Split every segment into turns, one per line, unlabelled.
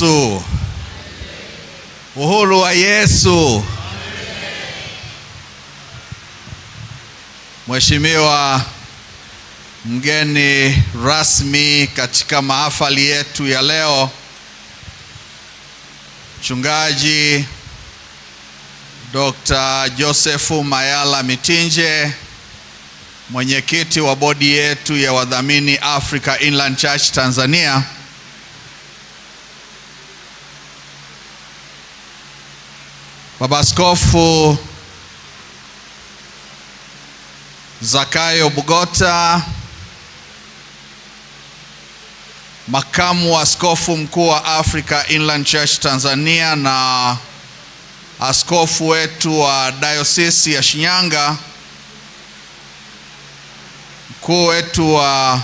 Yesu. Uhuru wa Yesu. Mheshimiwa mgeni rasmi katika mahafali yetu ya leo, Mchungaji Dr. Joseph Mayala Mitinje, mwenyekiti wa bodi yetu ya wadhamini Africa Inland Church Tanzania, Baba Askofu Zakayo Bugota, makamu wa askofu mkuu wa Africa Inland Church Tanzania na askofu wetu wa Diocese ya Shinyanga, mkuu wetu wa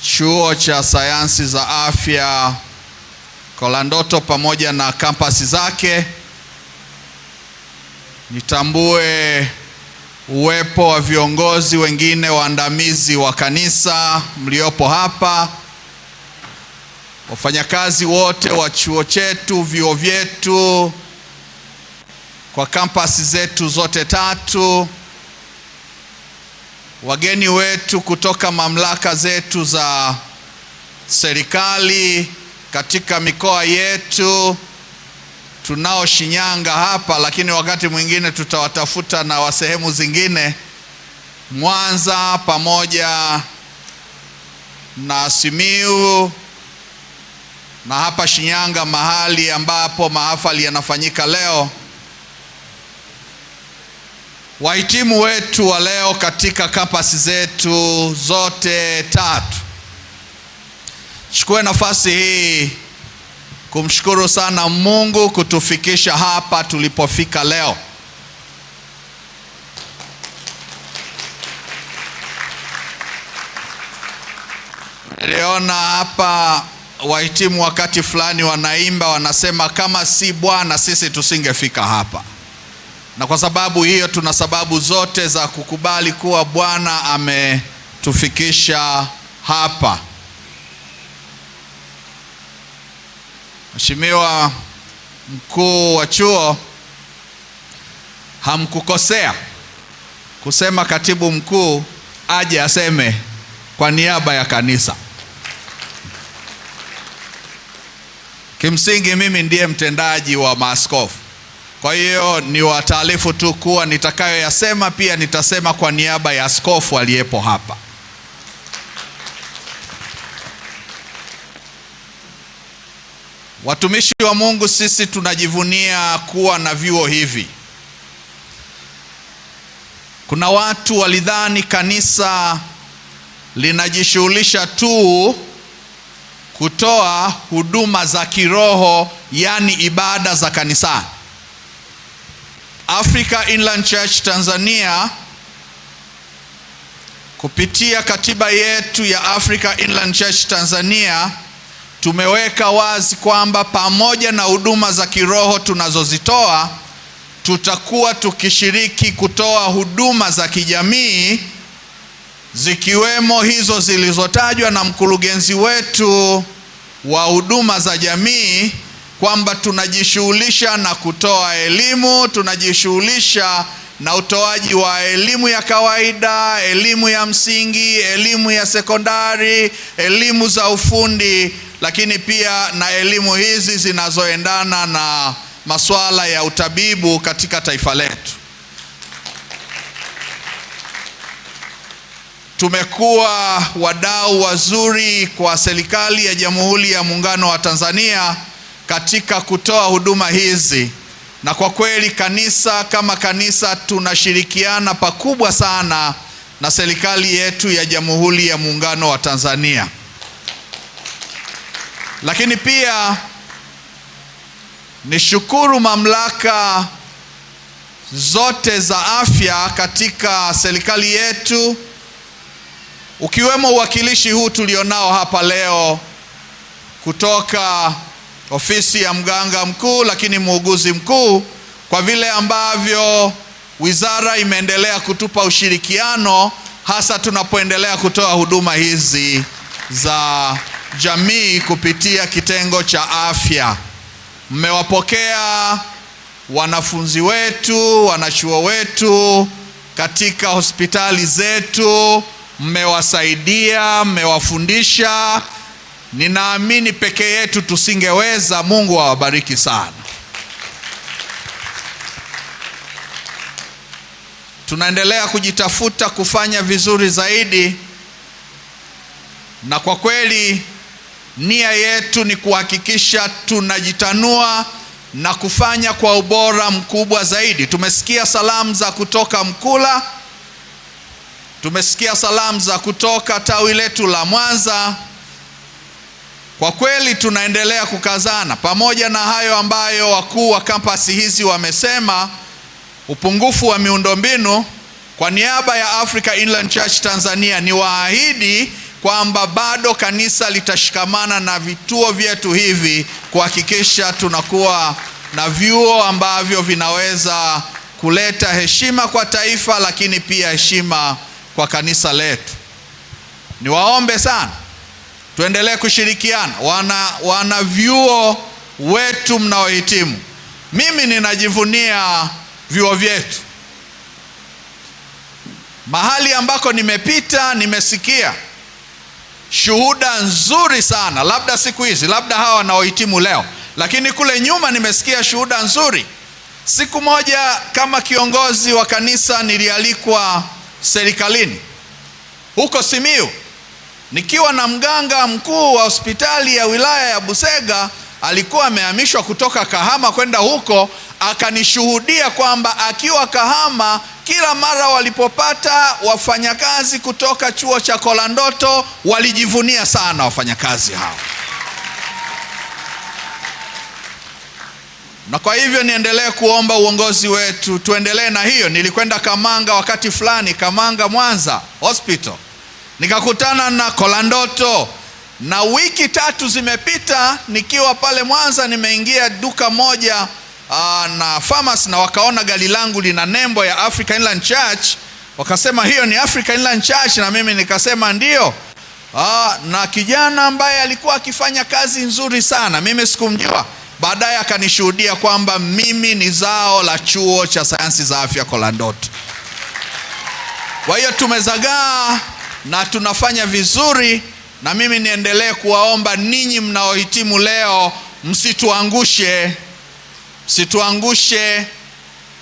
chuo cha sayansi za afya Kolandoto pamoja na kampasi zake. Nitambue uwepo wa viongozi wengine waandamizi wa kanisa mliopo hapa, wafanyakazi wote wa chuo chetu, vyuo vyetu, kwa kampasi zetu zote tatu, wageni wetu kutoka mamlaka zetu za serikali katika mikoa yetu. Tunao Shinyanga hapa, lakini wakati mwingine tutawatafuta na wa sehemu zingine, Mwanza pamoja na Simiyu, na hapa Shinyanga mahali ambapo mahafali yanafanyika leo. Wahitimu wetu wa leo katika kampasi zetu zote tatu, chukue nafasi hii kumshukuru sana Mungu kutufikisha hapa tulipofika leo. Niliona hapa wahitimu wakati fulani wanaimba, wanasema kama si Bwana sisi tusingefika hapa. Na kwa sababu hiyo tuna sababu zote za kukubali kuwa Bwana ametufikisha hapa. Mheshimiwa mkuu wa chuo, hamkukosea kusema katibu mkuu aje aseme kwa niaba ya kanisa. Kimsingi mimi ndiye mtendaji wa maaskofu, kwa hiyo ni wataarifu tu kuwa nitakayoyasema pia nitasema kwa niaba ya askofu aliyepo hapa. Watumishi wa Mungu, sisi tunajivunia kuwa na vyuo hivi. Kuna watu walidhani kanisa linajishughulisha tu kutoa huduma za kiroho, yani ibada za kanisani. Africa Inland Church Tanzania kupitia katiba yetu ya Africa Inland Church Tanzania tumeweka wazi kwamba pamoja na huduma za kiroho tunazozitoa, tutakuwa tukishiriki kutoa huduma za kijamii, zikiwemo hizo zilizotajwa na mkurugenzi wetu wa huduma za jamii, kwamba tunajishughulisha na kutoa elimu, tunajishughulisha na utoaji wa elimu ya kawaida, elimu ya msingi, elimu ya sekondari, elimu za ufundi, lakini pia na elimu hizi zinazoendana na masuala ya utabibu katika taifa letu. Tumekuwa wadau wazuri kwa serikali ya Jamhuri ya Muungano wa Tanzania katika kutoa huduma hizi, na kwa kweli kanisa kama kanisa tunashirikiana pakubwa sana na serikali yetu ya Jamhuri ya Muungano wa Tanzania. Lakini pia nishukuru mamlaka zote za afya katika serikali yetu, ukiwemo uwakilishi huu tulionao hapa leo kutoka ofisi ya mganga mkuu, lakini muuguzi mkuu, kwa vile ambavyo wizara imeendelea kutupa ushirikiano, hasa tunapoendelea kutoa huduma hizi za jamii kupitia kitengo cha afya. Mmewapokea wanafunzi wetu, wanachuo wetu katika hospitali zetu, mmewasaidia, mmewafundisha. Ninaamini peke yetu tusingeweza. Mungu awabariki sana. Tunaendelea kujitafuta kufanya vizuri zaidi, na kwa kweli nia yetu ni kuhakikisha tunajitanua na kufanya kwa ubora mkubwa zaidi. Tumesikia salamu za kutoka Mkula, tumesikia salamu za kutoka tawi letu la Mwanza. Kwa kweli tunaendelea kukazana. Pamoja na hayo ambayo wakuu wa kampasi hizi wamesema, upungufu wa miundombinu, kwa niaba ya Africa Inland Church Tanzania ni waahidi kwamba bado kanisa litashikamana na vituo vyetu hivi kuhakikisha tunakuwa na vyuo ambavyo vinaweza kuleta heshima kwa taifa, lakini pia heshima kwa kanisa letu. Niwaombe sana tuendelee kushirikiana. Wana vyuo wetu mnaohitimu, mimi ninajivunia vyuo vyetu. Mahali ambako nimepita nimesikia shuhuda nzuri sana, labda siku hizi, labda hawa wanaohitimu leo, lakini kule nyuma nimesikia shuhuda nzuri. Siku moja kama kiongozi wa kanisa nilialikwa serikalini huko Simiyu, nikiwa na mganga mkuu wa hospitali ya wilaya ya Busega. Alikuwa amehamishwa kutoka Kahama kwenda huko, akanishuhudia kwamba akiwa Kahama kila mara walipopata wafanyakazi kutoka chuo cha Kolandoto walijivunia sana wafanyakazi hao. Na kwa hivyo niendelee kuomba uongozi wetu tuendelee na hiyo. Nilikwenda Kamanga wakati fulani, Kamanga Mwanza Hospital, nikakutana na Kolandoto, na wiki 3 zimepita nikiwa pale Mwanza, nimeingia duka moja na pharmacy, na wakaona gari langu lina nembo ya Africa Inland Church, wakasema hiyo ni Africa Inland Church, na mimi nikasema ndio. Na kijana ambaye alikuwa akifanya kazi nzuri sana, mimi sikumjua, baadaye akanishuhudia kwamba mimi ni zao la chuo cha sayansi za afya Kolandoto. Kwa hiyo tumezagaa na tunafanya vizuri, na mimi niendelee kuwaomba ninyi mnaohitimu leo, msituangushe.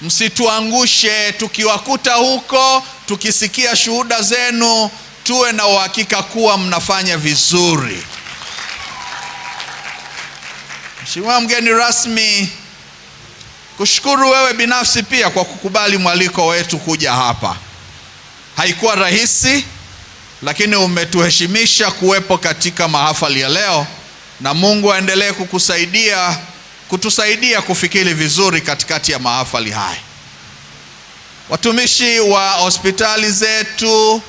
Msituangushe. Tukiwakuta huko, tukisikia shuhuda zenu, tuwe na uhakika kuwa mnafanya vizuri. Mheshimiwa mgeni rasmi, kushukuru wewe binafsi pia kwa kukubali mwaliko wetu kuja hapa. Haikuwa rahisi, lakini umetuheshimisha kuwepo katika mahafali ya leo, na Mungu aendelee kutusaidia kufikiri vizuri katikati ya mahafali haya. Watumishi wa hospitali zetu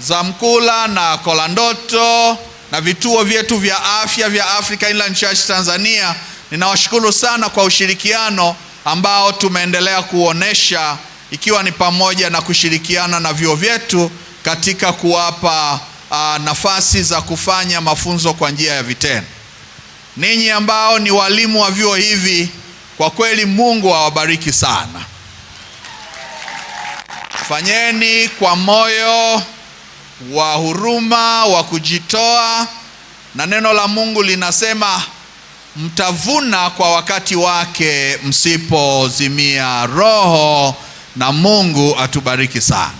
za Mkula na Kolandoto na vituo vyetu vya afya vya Africa Inland Church Tanzania, ninawashukuru sana kwa ushirikiano ambao tumeendelea kuonesha, ikiwa ni pamoja na kushirikiana na vyuo vyetu katika kuwapa nafasi za kufanya mafunzo kwa njia ya vitendo. Ninyi ambao ni walimu wa vyuo hivi, kwa kweli Mungu awabariki sana. Fanyeni kwa moyo wa huruma, wa kujitoa, na neno la Mungu linasema mtavuna kwa wakati wake msipozimia roho, na Mungu atubariki sana.